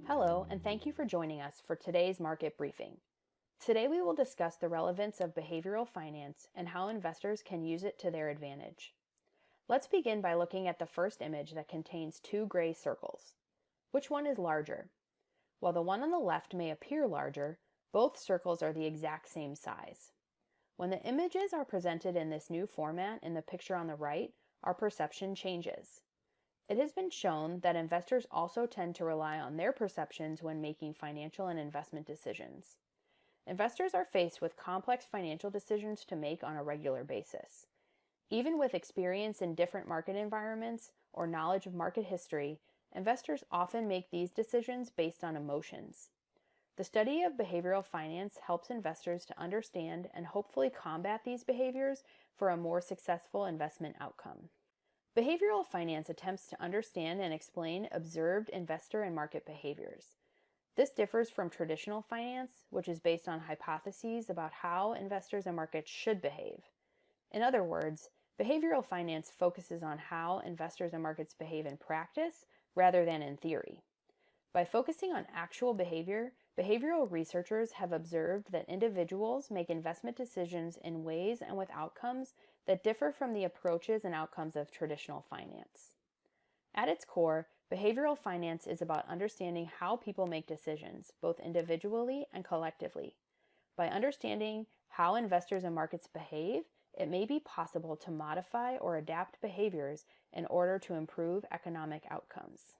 Hello, and thank you for joining us for today's market briefing. Today we will discuss the relevance of behavioral finance and how investors can use it to their advantage. Let's begin by looking at the first image that contains two gray circles. Which one is larger? While the one on the left may appear larger, both circles are the exact same size. When the images are presented in this new format in the picture on the right, our perception changes. It has been shown that investors also tend to rely on their perceptions when making financial and investment decisions. Investors are faced with complex financial decisions to make on a regular basis. Even with experience in different market environments or knowledge of market history, investors often make these decisions based on emotions. The study of behavioral finance helps investors to understand and hopefully combat these behaviors for a more successful investment outcome. Behavioral finance attempts to understand and explain observed investor and market behaviors. This differs from traditional finance, which is based on hypotheses about how investors and markets should behave. In other words, behavioral finance focuses on how investors and markets behave in practice rather than in theory. By focusing on actual behavior, behavioral researchers have observed that individuals make investment decisions in ways and with outcomes that differ from the approaches and outcomes of traditional finance. At its core, behavioral finance is about understanding how people make decisions, both individually and collectively. By understanding how investors and markets behave, it may be possible to modify or adapt behaviors in order to improve economic outcomes.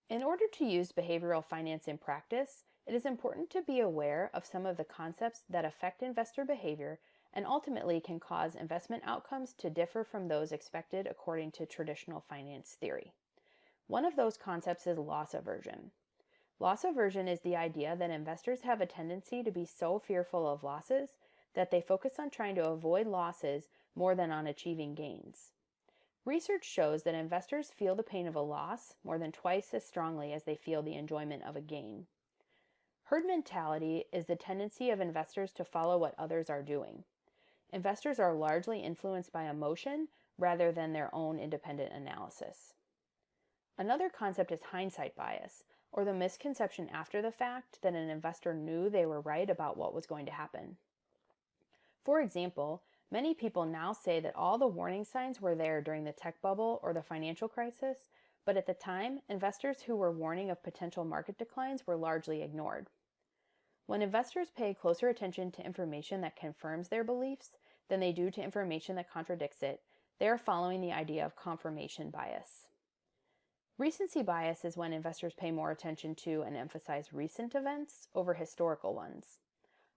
In order to use behavioral finance in practice, it is important to be aware of some of the concepts that affect investor behavior and ultimately can cause investment outcomes to differ from those expected according to traditional finance theory. One of those concepts is loss aversion. Loss aversion is the idea that investors have a tendency to be so fearful of losses that they focus on trying to avoid losses more than on achieving gains. Research shows that investors feel the pain of a loss more than twice as strongly as they feel the enjoyment of a gain. Herd mentality is the tendency of investors to follow what others are doing. Investors are largely influenced by emotion rather than their own independent analysis. Another concept is hindsight bias, or the misconception after the fact that an investor knew they were right about what was going to happen. For example, many people now say that all the warning signs were there during the tech bubble or the financial crisis, but at the time, investors who were warning of potential market declines were largely ignored. When investors pay closer attention to information that confirms their beliefs than they do to information that contradicts it, they are following the idea of confirmation bias. Recency bias is when investors pay more attention to and emphasize recent events over historical ones.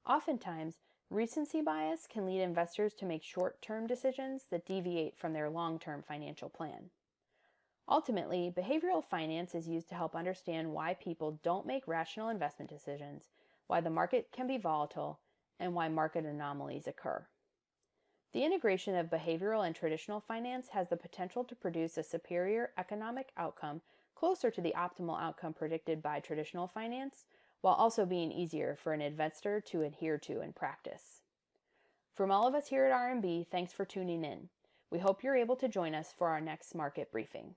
Oftentimes, recency bias can lead investors to make short-term decisions that deviate from their long-term financial plan. Ultimately, behavioral finance is used to help understand why people don't make rational investment decisions, why the market can be volatile, and why market anomalies occur. The integration of behavioral and traditional finance has the potential to produce a superior economic outcome closer to the optimal outcome predicted by traditional finance, while also being easier for an investor to adhere to in practice. From all of us here at RMB, thanks for tuning in. We hope you're able to join us for our next market briefing.